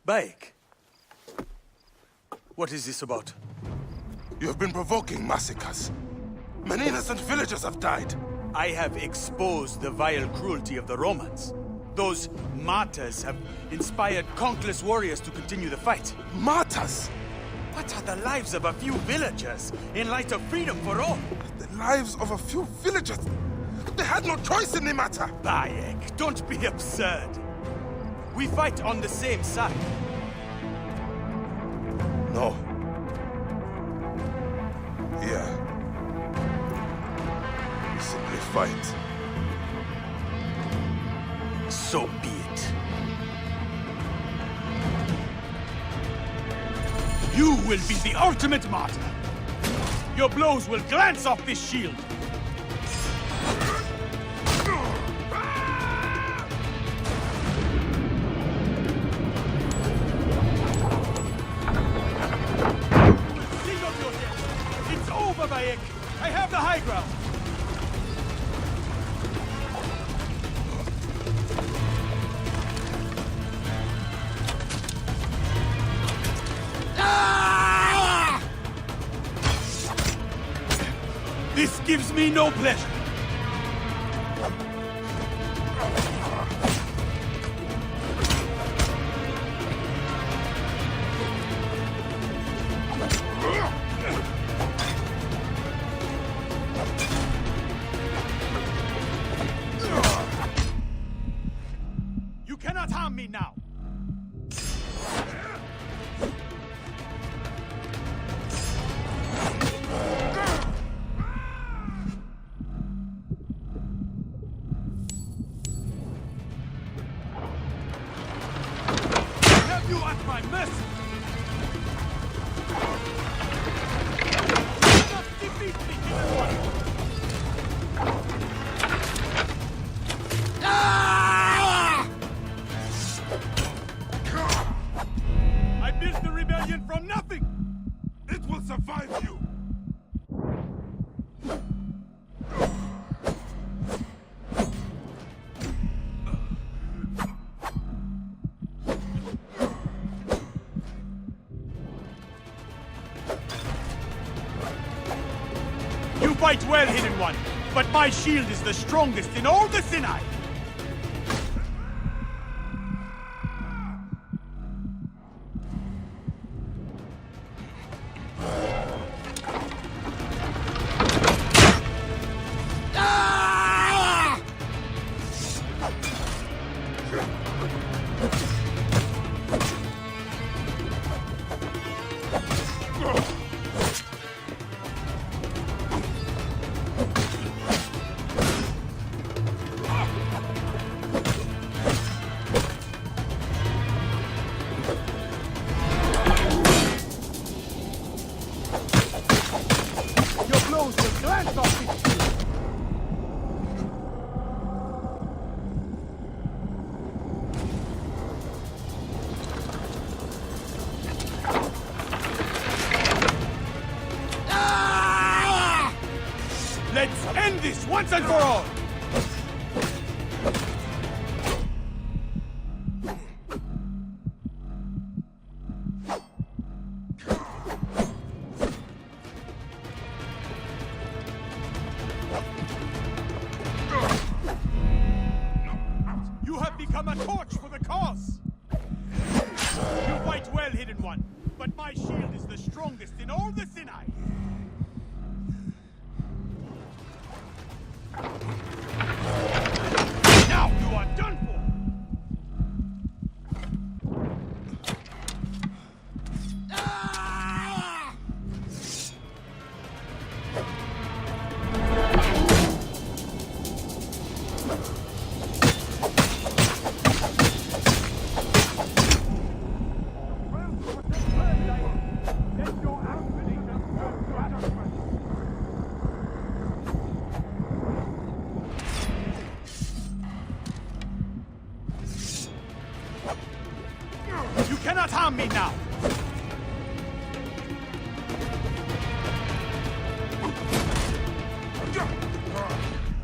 Baek, what is this about? You have been provoking massacres. Many innocent villagers have died. I have exposed the vile cruelty of the Romans. Those martyrs have inspired countless warriors to continue the fight. Martyrs? What are the lives of a few villagers in light of freedom for all? The lives of a few villagers? They had no choice in the matter. Bayek, don't be absurd. We fight on the same side. No. Here. We simply fight. So be it. You will be the ultimate martyr. Your blows will glance off this shield. It's over, Bayek. I have the high ground. This gives me no pleasure. You cannot harm me now. You at my mercy! You must defeat me, human one! I built the rebellion from nothing! It will survive you! You fight well, Hidden One, but my shield is the strongest in all the Sinai! Let's end this once and for all! You have become a torch for the cause! You fight well, Hidden One, but my shield is the strongest in all the Sinai! Now you are done for! You cannot harm me now!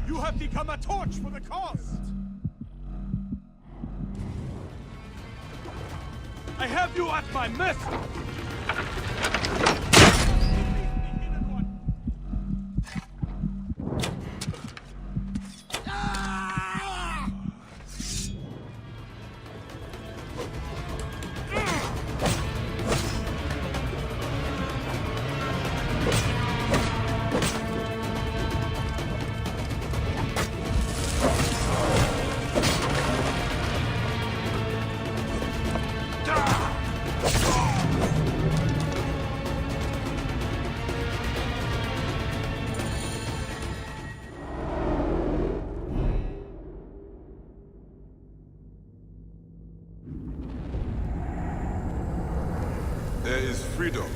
You have become a torch for the cause! I have you at my mercy! There is freedom.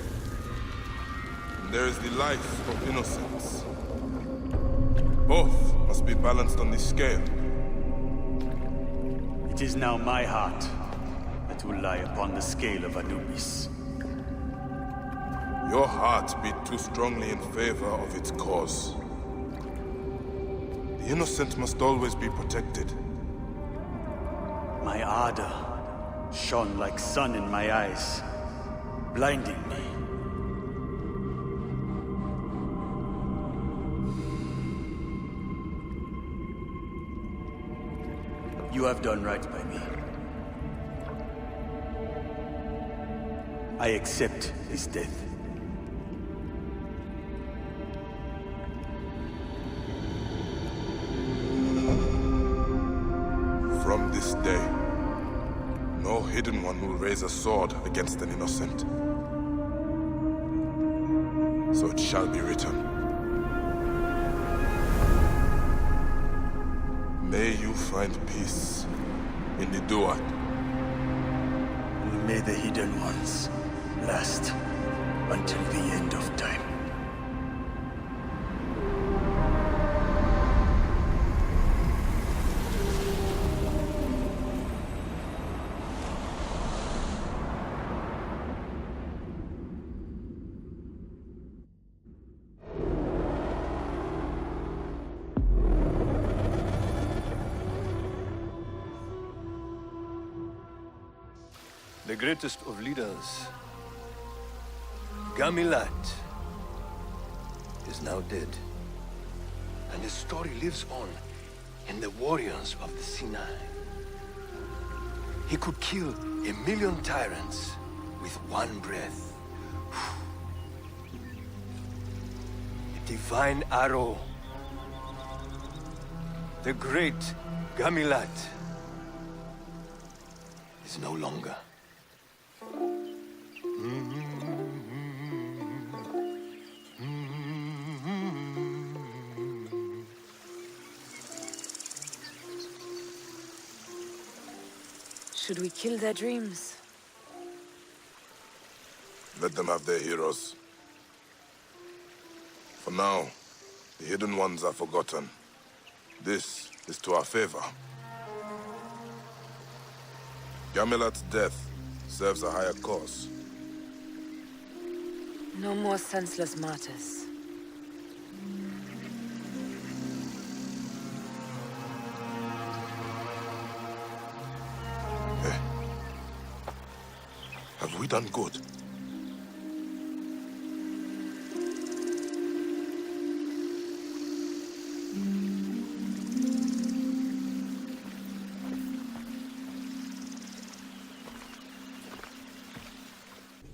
And there is the life of innocence. Both must be balanced on the scale. It is now my heart that will lie upon the scale of Anubis. Your heart beat too strongly in favor of its cause. The innocent must always be protected. My ardor shone like sun in my eyes, blinding me. You have done right by me. I accept his death. From this day, no hidden one will raise a sword against an innocent. So it shall be written. May you find peace in the Duat. May the hidden ones last until the end of time. The greatest of leaders, Gamilat, is now dead. And his story lives on in the warriors of the Sinai. He could kill 1,000,000 tyrants with one breath. A divine arrow. The great Gamilat is no longer. Should we kill their dreams? Let them have their heroes. For now, the hidden ones are forgotten. This is to our favor. Gamilat's death serves a higher cause. No more senseless martyrs. Have we done good?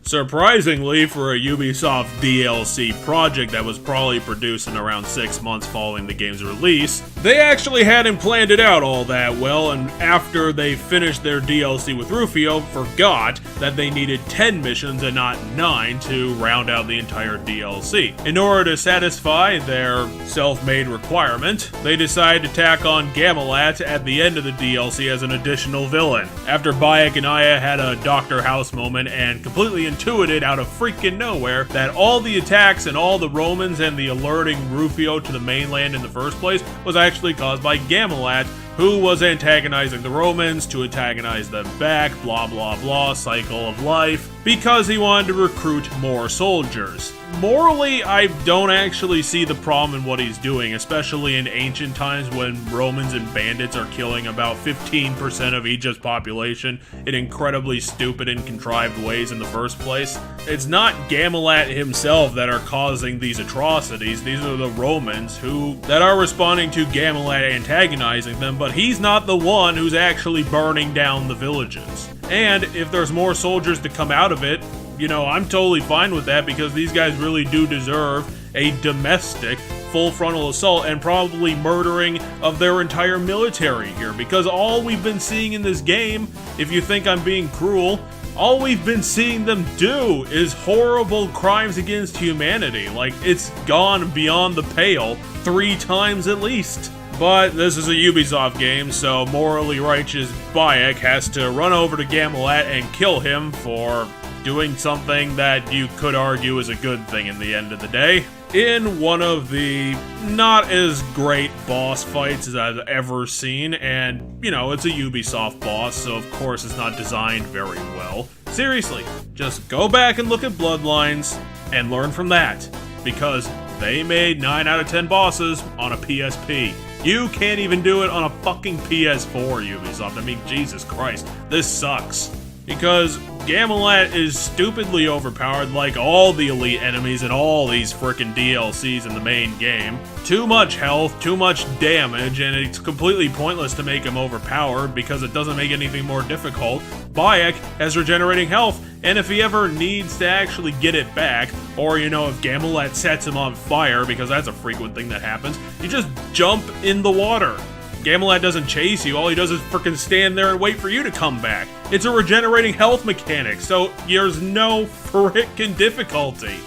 Surprisingly, for a Ubisoft DLC project that was probably produced in around 6 months following the game's release, they actually hadn't planned it out all that well, and after they finished their DLC with Rufio, forgot that they needed 10 missions and not 9 to round out the entire DLC. In order to satisfy their self-made requirement, they decided to tack on Gamilat at the end of the DLC as an additional villain. After Bayek and Aya had a Dr. House moment and completely intuited out of freaking nowhere that all the attacks and all the Romans and the alerting Rufio to the mainland in the first place was actually caused by Gamilat, who was antagonizing the Romans to antagonize them back, blah blah blah, cycle of life. because he wanted to recruit more soldiers. Morally, I don't actually see the problem in what he's doing, especially in ancient times when Romans and bandits are killing about 15% of Egypt's population in incredibly stupid and contrived ways in the first place. It's not Gamilat himself that are causing these atrocities, these are the Romans that are responding to Gamilat antagonizing them, but he's not the one who's actually burning down the villages. And if there's more soldiers to come out of it, you know, I'm totally fine with that because these guys really do deserve a domestic, full frontal assault and probably murdering of their entire military here. Because all we've been seeing in this game, if you think I'm being cruel, all we've been seeing them do is horrible crimes against humanity. Like, it's gone beyond the pale 3 times at least. But this is a Ubisoft game, so morally righteous Bayek has to run over to Gamilat and kill him for doing something that you could argue is a good thing in the end of the day. In one of the not as great boss fights as I've ever seen, and, you know, it's a Ubisoft boss, so of course it's not designed very well. Seriously, just go back and look at Bloodlines and learn from that, because they made 9 out of 10 bosses on a PSP. You can't even do it on a fucking PS4, Ubisoft. I mean, Jesus Christ, this sucks. Because Gamilat is stupidly overpowered like all the elite enemies in all these frickin' DLCs in the main game. Too much health, too much damage, and it's completely pointless to make him overpowered because it doesn't make anything more difficult. Bayek has regenerating health, and if he ever needs to actually get it back, or, you know, if Gamilat sets him on fire, because that's a frequent thing that happens, you just jump in the water. Gamilat doesn't chase you, all he does is frickin' stand there and wait for you to come back. It's a regenerating health mechanic, so there's no frickin' difficulty.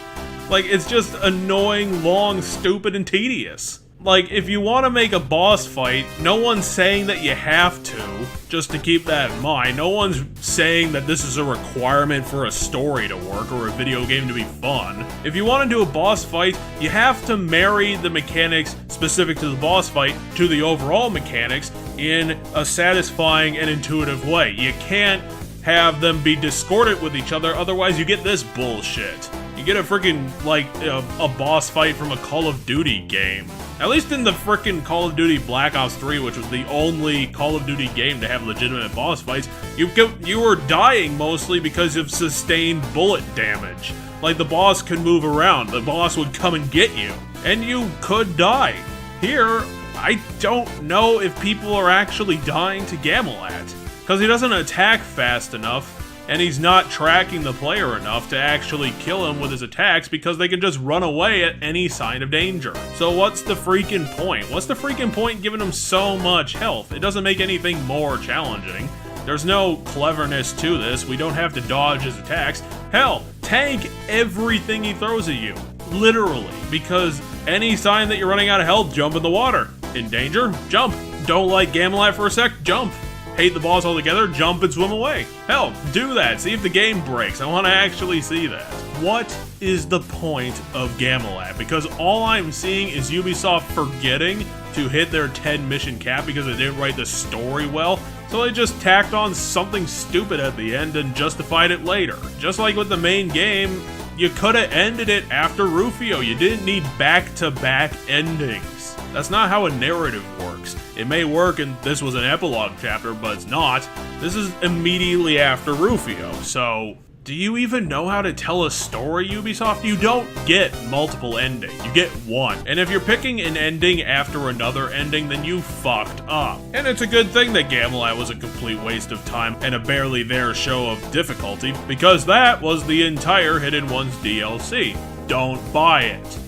Like, it's just annoying, long, stupid, and tedious. Like, if you want to make a boss fight, no one's saying that you have to, just to keep that in mind. No one's saying that this is a requirement for a story to work or a video game to be fun. If you want to do a boss fight, you have to marry the mechanics specific to the boss fight to the overall mechanics in a satisfying and intuitive way. You can't have them be discordant with each other, otherwise you get this bullshit. You get a freaking, like, a boss fight from a Call of Duty game. At least in the frickin' Call of Duty Black Ops 3, which was the only Call of Duty game to have legitimate boss fights, you were dying mostly because of sustained bullet damage. Like, the boss could move around, the boss would come and get you, and you could die. Here, I don't know if people are actually dying to Gamilat, because he doesn't attack fast enough, and he's not tracking the player enough to actually kill him with his attacks because they can just run away at any sign of danger. So what's the freaking point? What's the freaking point giving him so much health? It doesn't make anything more challenging. There's no cleverness to this. We don't have to dodge his attacks. Hell, tank everything he throws at you. Literally. Because any sign that you're running out of health, jump in the water. In danger? Jump. Don't like Gamilat for a sec? Jump. Hate the boss altogether, jump and swim away. Hell, do that, see if the game breaks. I want to actually see that. What is the point of Gamilat? Because all I'm seeing is Ubisoft forgetting to hit their 10 mission cap because they didn't write the story well, so they just tacked on something stupid at the end and justified it later. Just like with the main game, you could have ended it after Rufio. You didn't need back-to-back endings. That's not how a narrative works. It may work and this was an epilogue chapter, but it's not. This is immediately after Rufio, so do you even know how to tell a story, Ubisoft? You don't get multiple endings, you get one. And if you're picking an ending after another ending, then you fucked up. And it's a good thing that Gamilat was a complete waste of time and a barely there show of difficulty, because that was the entire Hidden Ones DLC. Don't buy it.